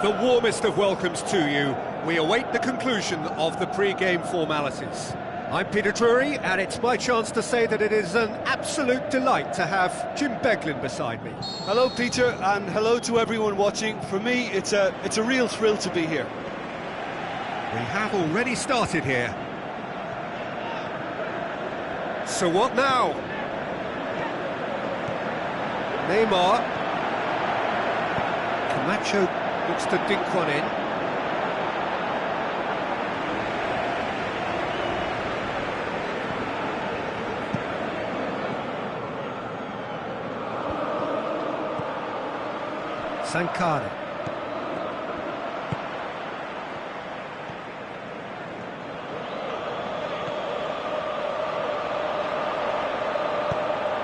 The warmest of welcomes to you. We await the conclusion of the pre-game formalities. I'm Peter Drury, and it's my chance to say that it is an absolute delight to have Jim Beglin beside me. Hello, Peter, and hello to everyone watching. For me, it's a real thrill to be here. We have already started here. So what now? Neymar. Camacho looks to dink one in. Sankara.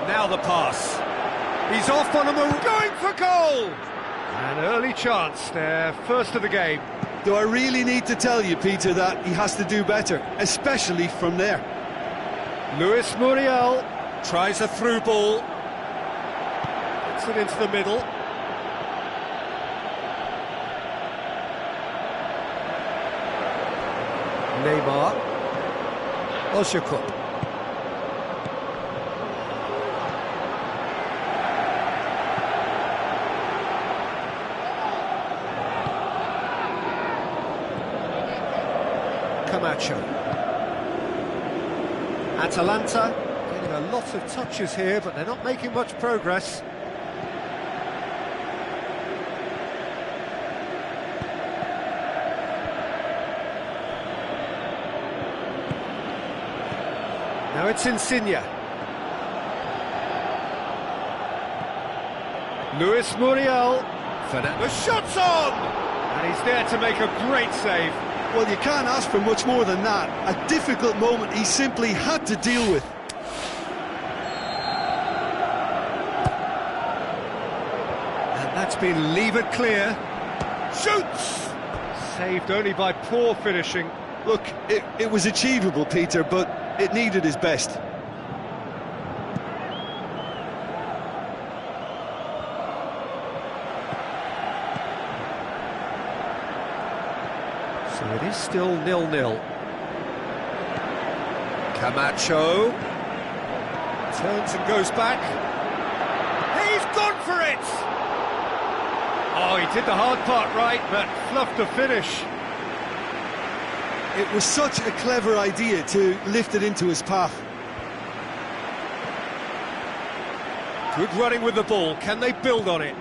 Now the pass. He's off on a move, going for goal! An early chance there, first of the game. Do I really need to tell you, Peter, that he has to do better, especially from there? Luis Muriel tries a through ball. Gets it into the middle. Neymar. Oshakut. Camacho. Atalanta getting a lot of touches here, but they're not making much progress. Now it's Insigne. Luis Muriel. Fernando shot's on! And he's there to make a great save. Well, you can't ask for much more than that. A difficult moment he simply had to deal with. And that's been levered clear. Shoots! Saved only by poor finishing. Look, it was achievable, Peter, but it needed his best. So it is still 0-0. Camacho turns and goes back. He's gone for it! Oh, he did the hard part right, but fluffed the finish. It was such a clever idea to lift it into his path. Good running with the ball. Can they build on it?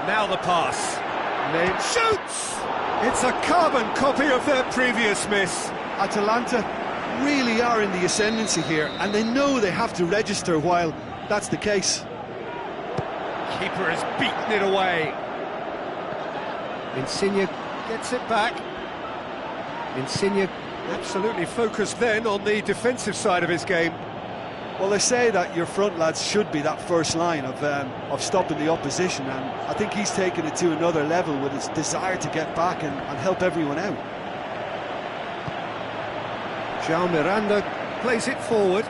Now the pass. Name shoots! It's a carbon copy of their previous miss. Atalanta really are in the ascendancy here, and they know they have to register while that's the case. Keeper has beaten it away. Insigne gets it back. Insigne absolutely focused then on the defensive side of his game. Well, they say that your front lads should be that first line of stopping the opposition, and I think he's taken it to another level with his desire to get back and help everyone out. João Miranda plays it forward.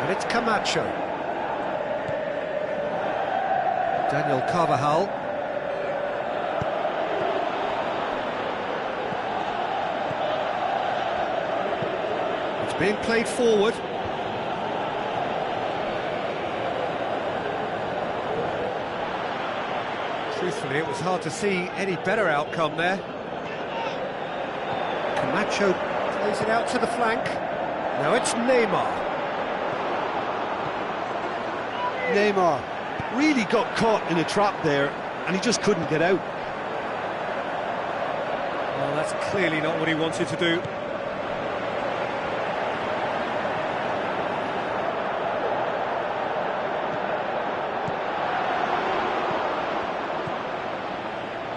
And it's Camacho. Daniel Carvajal. It's being played forward. Truthfully, it was hard to see any better outcome there. Camacho plays it out to the flank. Now it's Neymar. Neymar really got caught in a trap there, and he just couldn't get out. Well, that's clearly not what he wanted to do.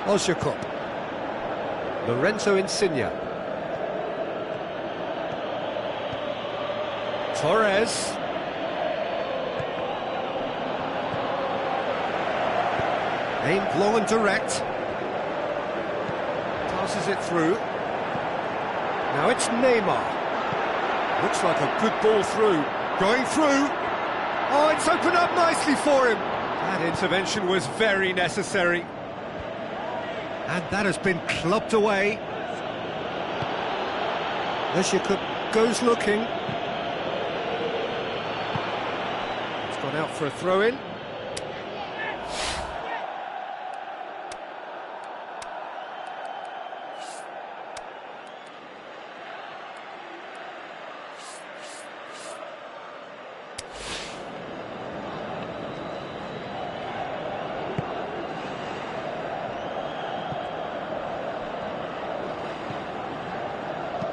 Oshakut. Lorenzo Insigne. Torres. Aimed long and direct. Passes it through. Now it's Neymar. Looks like a good ball through. Going through. Oh, it's opened up nicely for him. That intervention was very necessary. And that has been clubbed away. Yakup goes looking. It's gone out for a throw-in.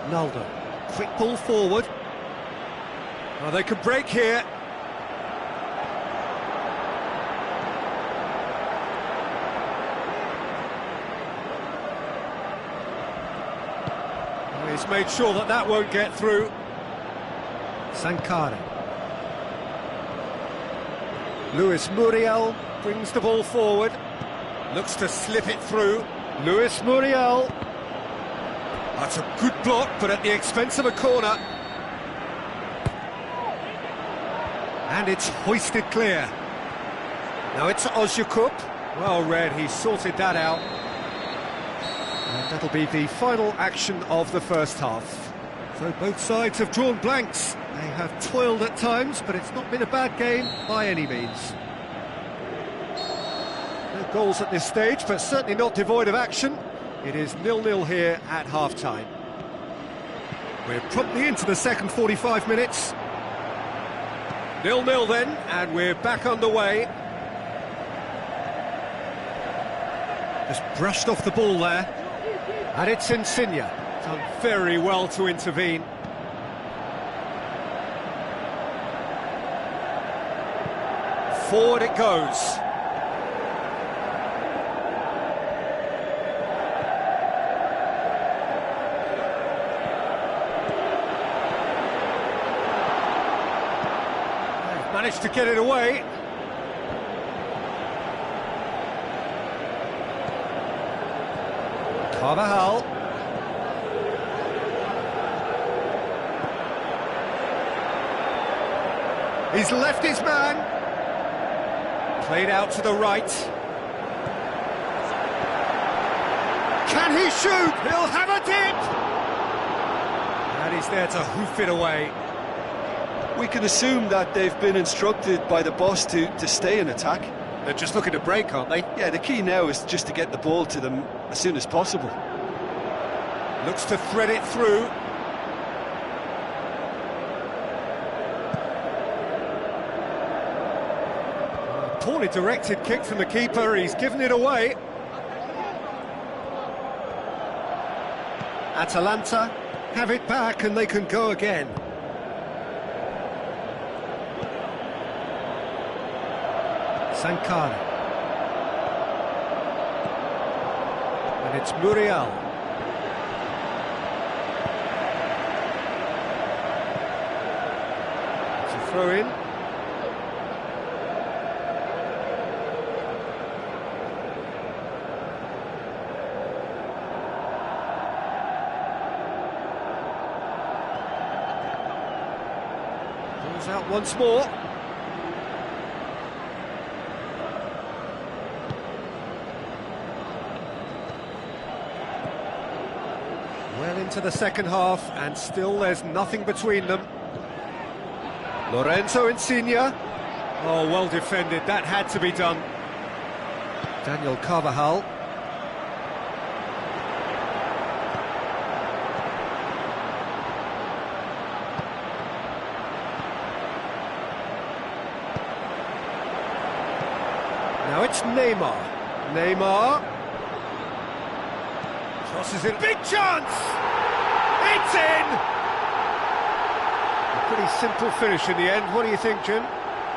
Naldo, quick ball forward. Oh, they could break here. Oh, he's made sure that that won't get through. Sankara. Luis Muriel brings the ball forward. Looks to slip it through. Luis Muriel. That's a good block, but at the expense of a corner. And it's hoisted clear. Now it's Yakup. Well read, he sorted that out. And that'll be the final action of the first half. So both sides have drawn blanks. They have toiled at times, but it's not been a bad game by any means. No goals at this stage, but certainly not devoid of action. It is 0-0 here at half-time. We're promptly into the second 45 minutes. 0-0 then, and we're back underway. Just brushed off the ball there. And it's Insigne. Done very well to intervene. Forward it goes. Managed to get it away. Carvajal. He's left his man. Played out to the right. Can he shoot? He'll have a dip! And he's there to hoof it away. We can assume that they've been instructed by the boss to stay in attack. They're just looking to break, aren't they? Yeah, the key now is just to get the ball to them as soon as possible. Looks to thread it through. Poorly directed kick from the keeper, he's given it away. Atalanta have it back and they can go again. Sankara. And it's Muriel. It's a throw in. Goes out once more. Well into the second half, and still there's nothing between them. Lorenzo Insigne. Oh, well defended, that had to be done. Daniel Carvajal. Now it's Neymar. Neymar. Crosses it, big chance! It's in! A pretty simple finish in the end. What do you think, Jim?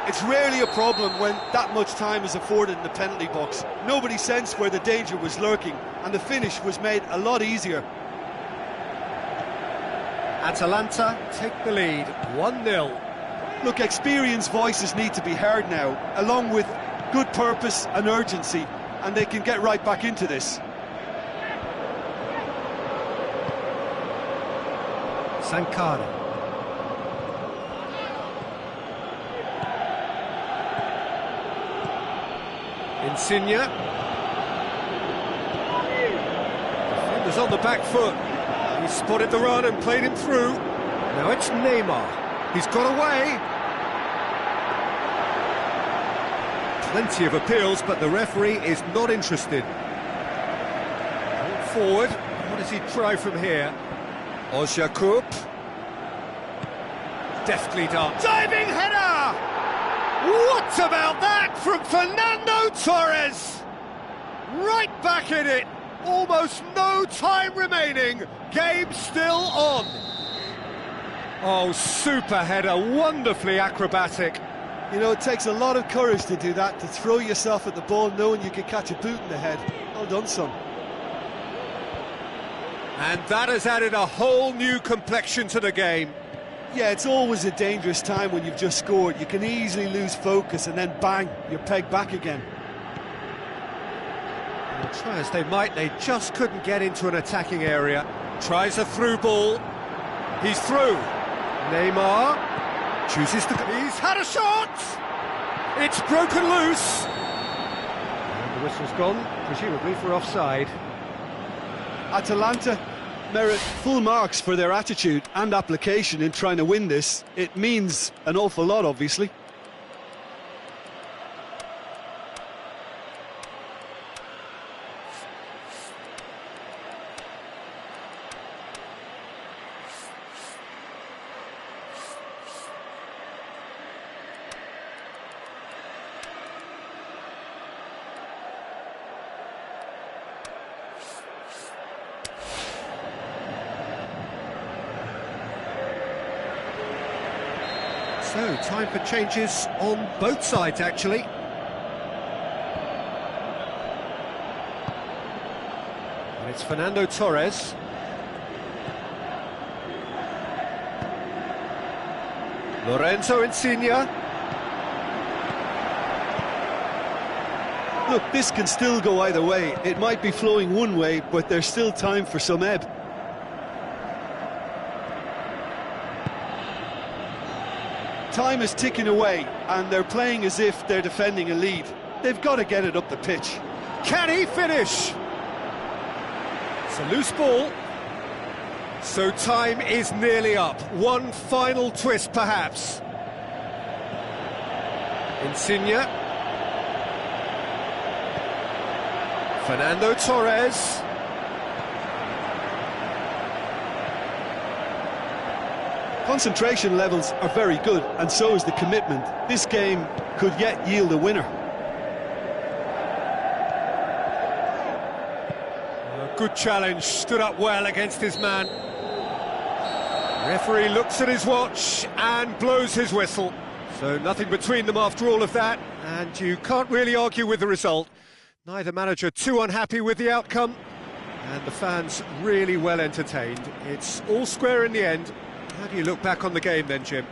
It's rarely a problem when that much time is afforded in the penalty box. Nobody sensed where the danger was lurking, and the finish was made a lot easier. Atalanta take the lead, 1-0. Look, experienced voices need to be heard now, along with good purpose and urgency, and they can get right back into this. Sankara. Insigne. Defenders on the back foot. He spotted the run and played him through. Now it's Neymar. He's got away. Plenty of appeals, but the referee is not interested. Forward. What does he try from here? Ojakup. Deftly done. Diving header! What about that from Fernando Torres? Right back in it. Almost no time remaining. Game still on. Oh, super header. Wonderfully acrobatic. You know, it takes a lot of courage to do that, to throw yourself at the ball knowing you could catch a boot in the head. Well done, son. And that has added a whole new complexion to the game. Yeah, it's always a dangerous time when you've just scored. You can easily lose focus and then bang, you're pegged back again. Well, try as they might, they just couldn't get into an attacking area. Tries a through ball. He's through. Neymar chooses to... He's had a shot! It's broken loose. And the whistle's gone, presumably for offside. Atalanta merit full marks for their attitude and application in trying to win this. It means an awful lot, obviously. So, time for changes on both sides, actually. And it's Fernando Torres. Lorenzo Insigne. Look, this can still go either way. It might be flowing one way, but there's still time for some ebb. Time is ticking away, and they're playing as if they're defending a lead. They've got to get it up the pitch. Can he finish? It's a loose ball. So time is nearly up. One final twist, perhaps. Insigne. Fernando Torres. Concentration levels are very good, and so is the commitment. This game could yet yield a winner. A good challenge, stood up well against his man. Referee looks at his watch and blows his whistle. So nothing between them after all of that, and you can't really argue with the result. Neither manager too unhappy with the outcome, and the fans really well entertained. It's all square in the end. How do you look back on the game then, Jim?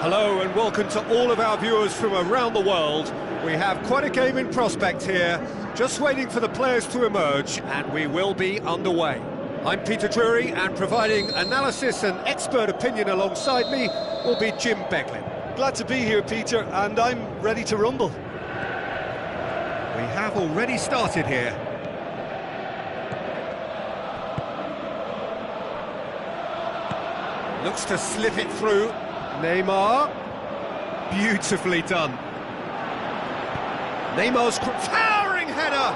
Hello and welcome to all of our viewers from around the world. We have quite a game in prospect here, just waiting for the players to emerge, and we will be underway. I'm Peter Drury, and providing analysis and expert opinion alongside me will be Jim Beglin. Glad to be here, Peter, and I'm ready to rumble. We have already started here. Looks to slip it through. Neymar. Beautifully done. Neymar's towering header.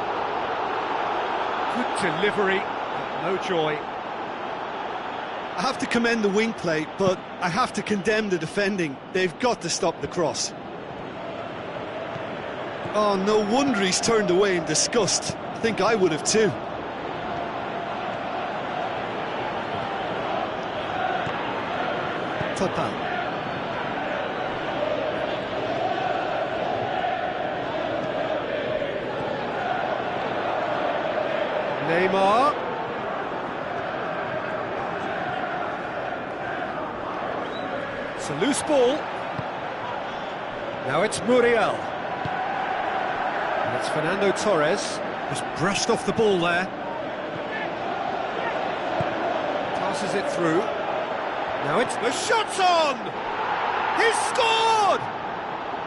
Good delivery, but no joy. I have to commend the wing play, but I have to condemn the defending. They've got to stop the cross. Oh, no wonder he's turned away in disgust. I think I would have too. Total. Neymar. It's a loose ball. Now it's Muriel. And it's Fernando Torres. Just brushed off the ball there. Passes it through. Now it's the shot's on! He's scored!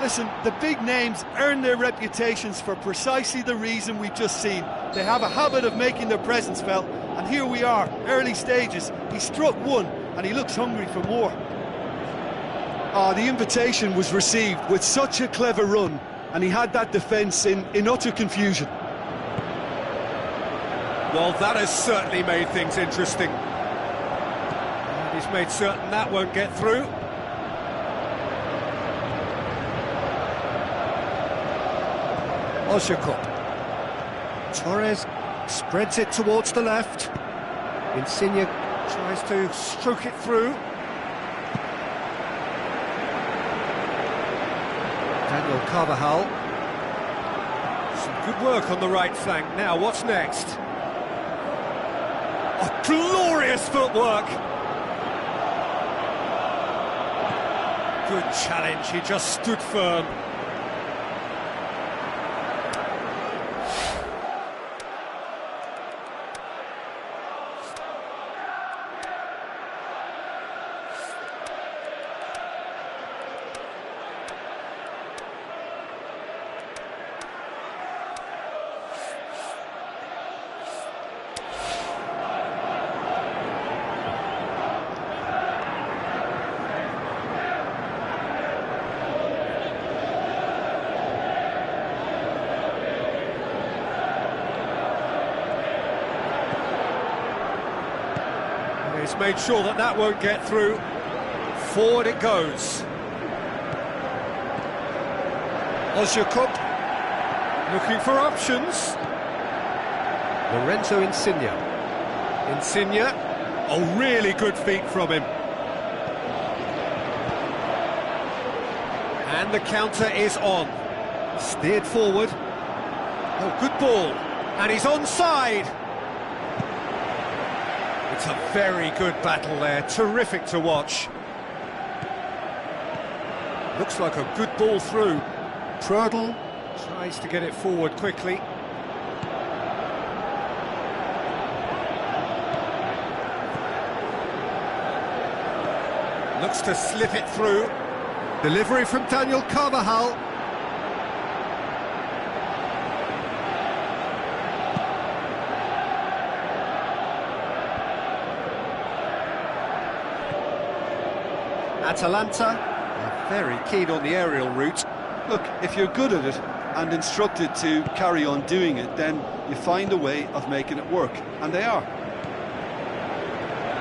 Listen, the big names earn their reputations for precisely the reason we've just seen. They have a habit of making their presence felt, and here we are, early stages. He struck one, and he looks hungry for more. The invitation was received with such a clever run, and he had that defence in utter confusion. Well, that has certainly made things interesting. And he's made certain that won't get through. Osakop. Torres spreads it towards the left. Insigne tries to stroke it through. Daniel Carvajal. Some good work on the right flank. Now, what's next? Oh, glorious footwork! Good challenge, he just stood firm. He's made sure that that won't get through. Forward it goes. Osakop looking for options. Lorenzo Insigne. Insigne. Oh, really good feet from him. And the counter is on. Steered forward. Oh, good ball. And he's onside. It's a very good battle there, terrific to watch. Looks like a good ball through. Prödl tries to get it forward quickly. Looks to slip it through. Delivery from Daniel Carvajal. Atalanta are very keen on the aerial route. Look, if you're good at it and instructed to carry on doing it, then you find a way of making it work, and they are.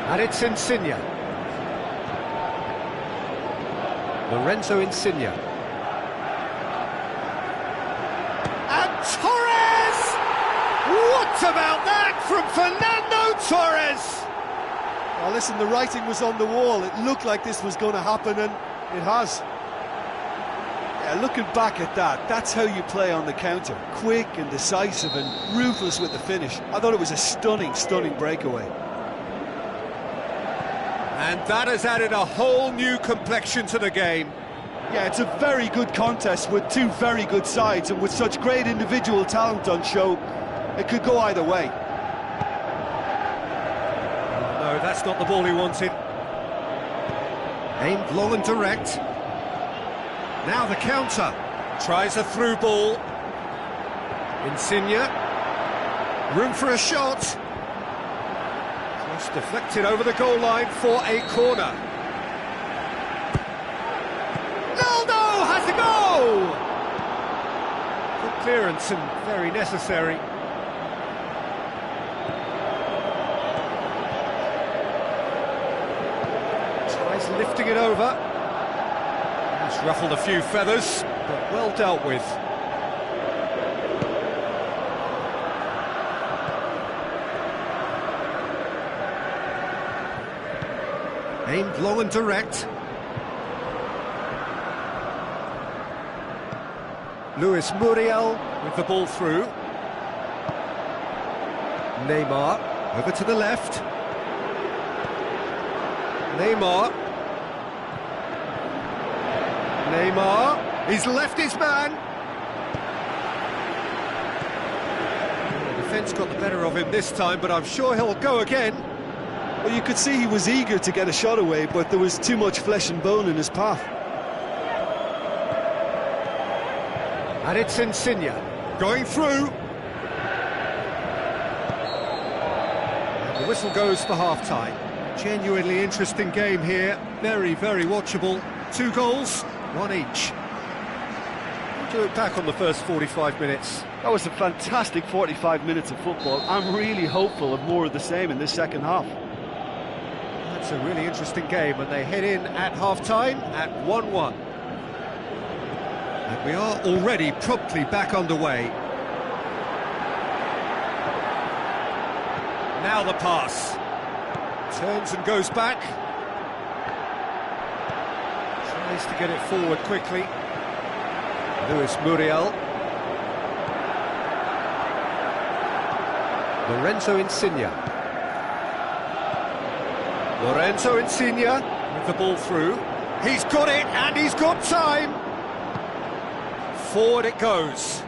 And it's Insigne. Lorenzo Insigne. And Torres! What about that from Fernando Torres? Well, listen, the writing was on the wall. It looked like this was going to happen, and it has. Yeah, looking back at that, that's how you play on the counter. Quick and decisive and ruthless with the finish. I thought it was a stunning, stunning breakaway. And that has added a whole new complexion to the game. Yeah, it's a very good contest with two very good sides, and with such great individual talent on show, it could go either way. No, that's not the ball he wanted. Aimed long and direct. Now the counter. Tries a through ball. Insigne. Room for a shot. Cross deflected over the goal line for a corner. Ronaldo has a goal! Good clearance and very necessary. Tries lifting it over. He's ruffled a few feathers, but well dealt with. Aimed long and direct. Luis Muriel with the ball through. Neymar over to the left. Neymar. He's left his man. The defence got the better of him this time, but I'm sure he'll go again. Well, you could see he was eager to get a shot away, but there was too much flesh and bone in his path. And it's Insigne going through. And the whistle goes for half-time. Genuinely interesting game here. Very, very watchable. 2 goals, 1 each. What do you look back on the first 45 minutes? That was a fantastic 45 minutes of football. I'm really hopeful of more of the same in this second half. That's a really interesting game, and they head in at half-time at 1-1. And we are already promptly back underway. Now the pass. Turns and goes back. Tries to get it forward quickly. Luis Muriel. Lorenzo Insigne. Lorenzo Insigne with the ball through. He's got it, and he's got time. Forward it goes.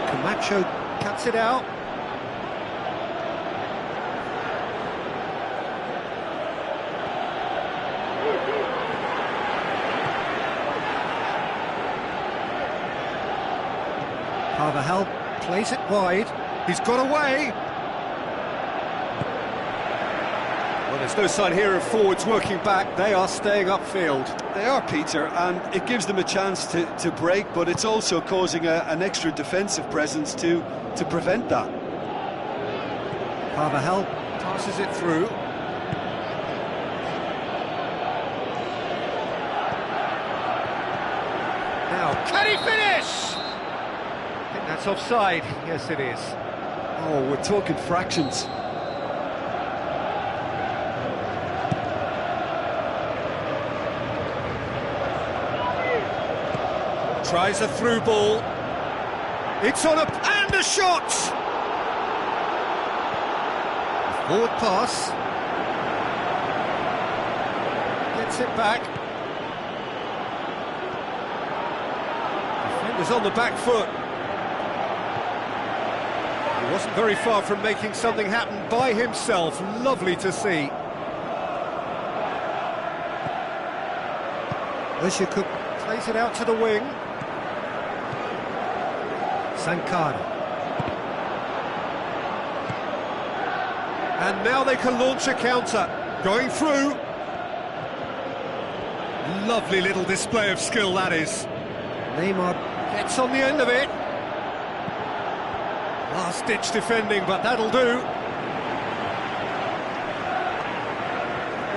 Camacho cuts it out. Carvajal plays it wide. He's got away. Well, there's no sign here of forwards working back. They are staying upfield. They are, Peter, and it gives them a chance to break, but it's also causing an extra defensive presence to prevent that. Carvajal passes it through. Now, can he finish? I think that's offside. Yes, it is. Oh, we're talking fractions. Tries a through ball. It's on and a shot! Forward pass. Gets it back. Defender's on the back foot. He wasn't very far from making something happen by himself. Lovely to see. Cook plays it out to the wing. Sankara. And now they can launch a counter. Going through. Lovely little display of skill, that is. Neymar gets on the end of it. Last-ditch defending, but that'll do.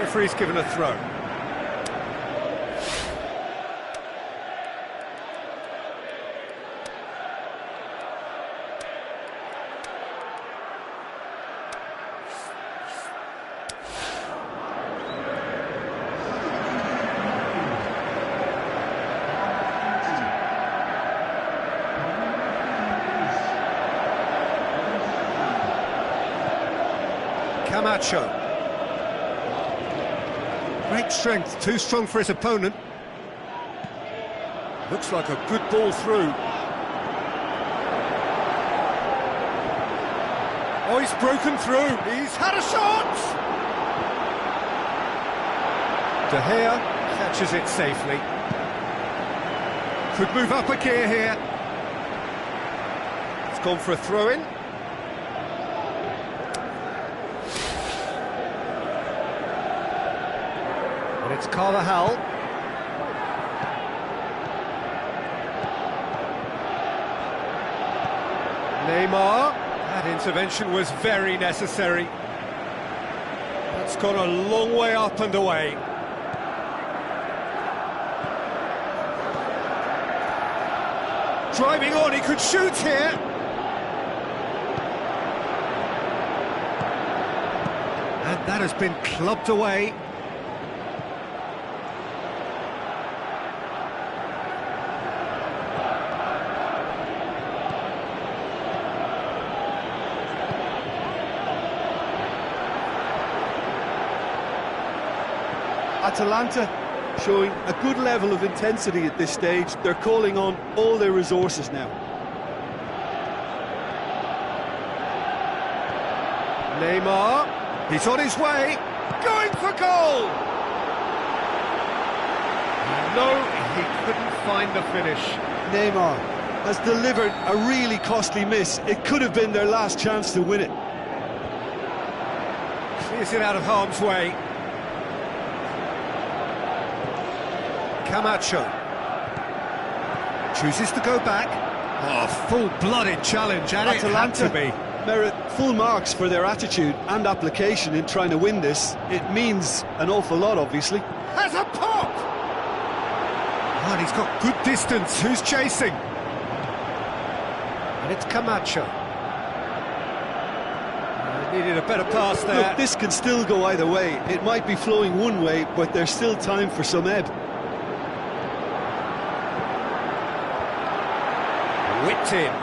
Referee's given a throw. Camacho. Great strength, too strong for his opponent. Looks like a good ball through. Oh, he's broken through. He's had a shot! De Gea catches it safely. Could move up a gear here. It's gone for a throw-in. And it's Carvajal. Neymar. That intervention was very necessary. That's gone a long way up and away. Driving on, he could shoot here. And that has been clubbed away. Atalanta showing a good level of intensity at this stage. They're calling on all their resources now. Neymar, he's on his way, going for goal! No, he couldn't find the finish. Neymar has delivered a really costly miss. It could have been their last chance to win it. Clears it out of harm's way. Camacho chooses to go back. Oh, full-blooded challenge, and Atalanta it had to be. Merit full marks for their attitude and application in trying to win this. It means an awful lot, obviously. Has a pop! And he's got good distance. Who's chasing? And it's Camacho. Needed a better pass there. Look, this can still go either way. It might be flowing one way, but there's still time for some ebb. Whipped in.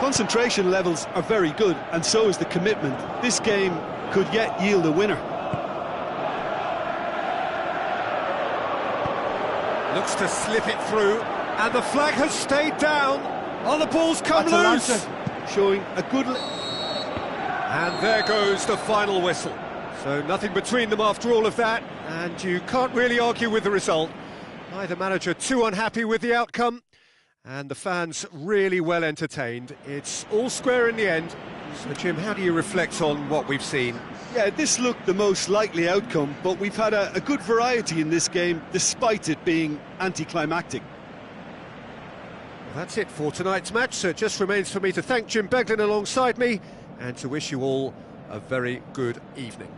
Concentration levels are very good, and so is the commitment. This game could yet yield a winner. Looks to slip it through, and the flag has stayed down. Oh, the ball's come Atalanta loose. showing a good... And there goes the final whistle. So nothing between them after all of that, and you can't really argue with the result. Neither manager too unhappy with the outcome, and the fans really well entertained. It's all square in the end. So, Jim, how do you reflect on what we've seen? Yeah, this looked the most likely outcome, but we've had a good variety in this game, despite it being anticlimactic. Well, that's it for tonight's match, so it just remains for me to thank Jim Beglin alongside me, and to wish you all a very good evening.